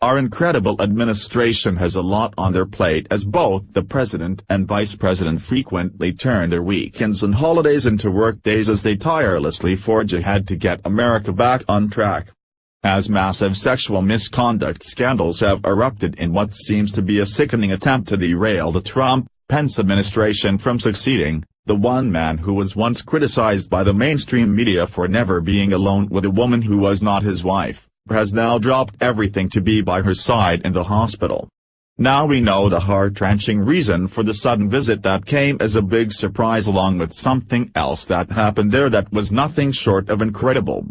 Our incredible administration has a lot on their plate as both the president and vice president frequently turn their weekends and holidays into work days as they tirelessly forge ahead to get America back on track. As massive sexual misconduct scandals have erupted in what seems to be a sickening attempt to derail the Trump-Pence administration from succeeding, the one man who was once criticized by the mainstream media for never being alone with a woman who was not his wife, has now dropped everything to be by her side in the hospital. Now we know the heart-wrenching reason for the sudden visit that came as a big surprise, along with something else that happened there that was nothing short of incredible.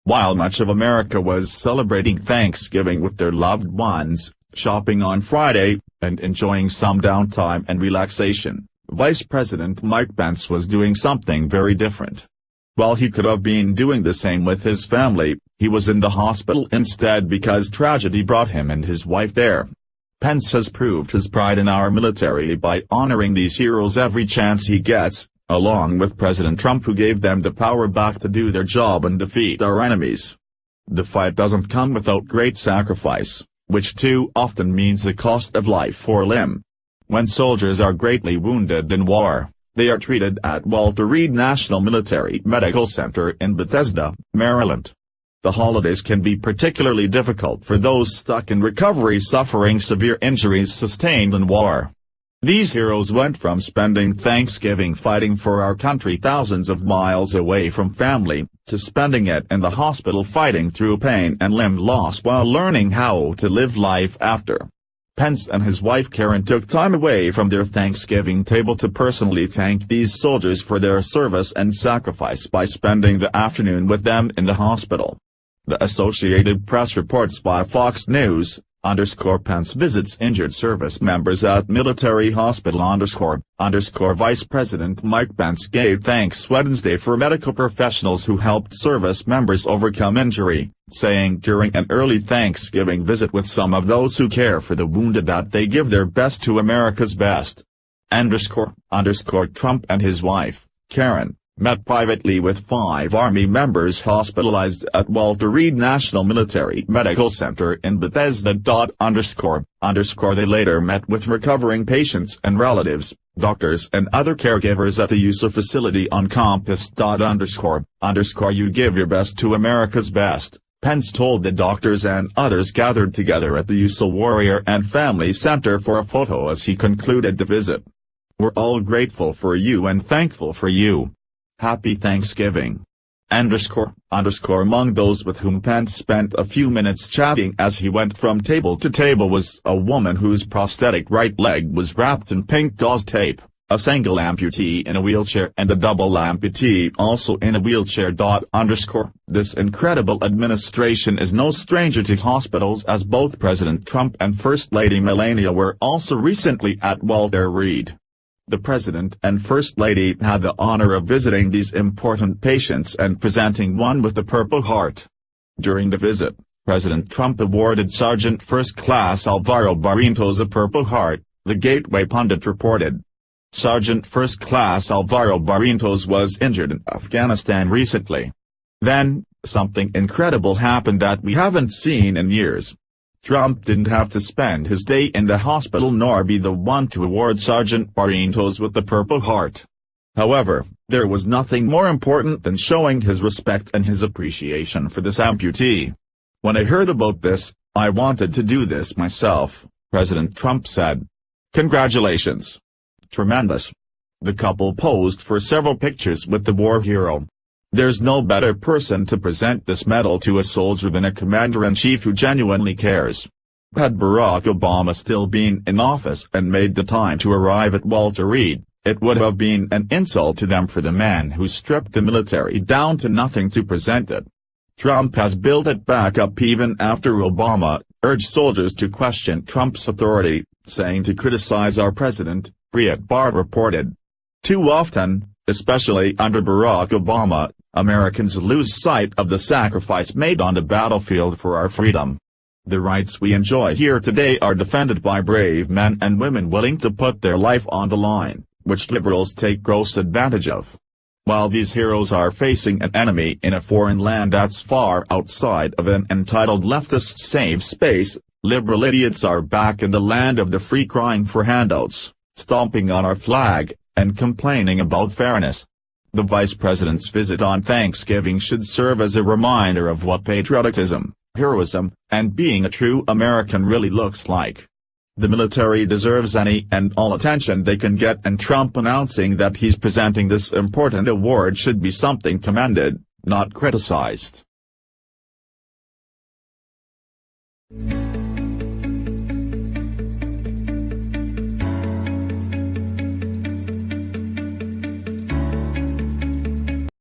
While much of America was celebrating Thanksgiving with their loved ones, shopping on Friday, and enjoying some downtime and relaxation, Vice President Mike Pence was doing something very different. While he could have been doing the same with his family, he was in the hospital instead because tragedy brought him and his wife there. Pence has proved his pride in our military by honoring these heroes every chance he gets, along with President Trump, who gave them the power back to do their job and defeat our enemies. The fight doesn't come without great sacrifice, which too often means the cost of life or limb. When soldiers are greatly wounded in war, they are treated at Walter Reed National Military Medical Center in Bethesda, Maryland. The holidays can be particularly difficult for those stuck in recovery suffering severe injuries sustained in war. These heroes went from spending Thanksgiving fighting for our country thousands of miles away from family, to spending it in the hospital fighting through pain and limb loss while learning how to live life after. Pence and his wife Karen took time away from their Thanksgiving table to personally thank these soldiers for their service and sacrifice by spending the afternoon with them in the hospital. The Associated Press reports by Fox News, Pence visits injured service members at military hospital Vice President Mike Pence gave thanks Wednesday for medical professionals who helped service members overcome injury, saying during an early Thanksgiving visit with some of those who care for the wounded that they give their best to America's best. Trump and his wife, Karen, met privately with 5 Army members hospitalized at Walter Reed National Military Medical Center in Bethesda. They later met with recovering patients and relatives, doctors and other caregivers at the USO facility on campus. You give your best to America's best, Pence told the doctors and others gathered together at the USO Warrior and Family Center for a photo as he concluded the visit. We're all grateful for you and thankful for you. Happy Thanksgiving. Among those with whom Pence spent a few minutes chatting as he went from table to table was a woman whose prosthetic right leg was wrapped in pink gauze tape, a single amputee in a wheelchair and a double amputee also in a wheelchair. This incredible administration is no stranger to hospitals, as both President Trump and First Lady Melania were also recently at Walter Reed. The President and First Lady had the honor of visiting these important patients and presenting one with the Purple Heart. During the visit, President Trump awarded Sergeant First Class Alvaro Barrientos a Purple Heart, the Gateway pundit reported. Sergeant First Class Alvaro Barrientos was injured in Afghanistan recently. Then, something incredible happened that we haven't seen in years. Trump didn't have to spend his day in the hospital nor be the one to award Sergeant Barrientos with the Purple Heart. However, there was nothing more important than showing his respect and his appreciation for this amputee. When I heard about this, I wanted to do this myself, President Trump said. Congratulations. Tremendous. The couple posed for several pictures with the war hero. There's no better person to present this medal to a soldier than a commander-in-chief who genuinely cares. Had Barack Obama still been in office and made the time to arrive at Walter Reed, it would have been an insult to them for the man who stripped the military down to nothing to present it. Trump has built it back up even after Obama urged soldiers to question Trump's authority, saying to criticize our president, Breitbart reported. Too often, especially under Barack Obama, Americans lose sight of the sacrifice made on the battlefield for our freedom. The rights we enjoy here today are defended by brave men and women willing to put their life on the line, which liberals take gross advantage of. While these heroes are facing an enemy in a foreign land that's far outside of an entitled leftist safe space, Liberal idiots are back in the land of the free crying for handouts, stomping on our flag, and complaining about fairness. The vice president's visit on Thanksgiving should serve as a reminder of what patriotism, heroism, and being a true American really looks like. The military deserves any and all attention they can get, and Trump announcing that he's presenting this important award should be something commended, not criticized.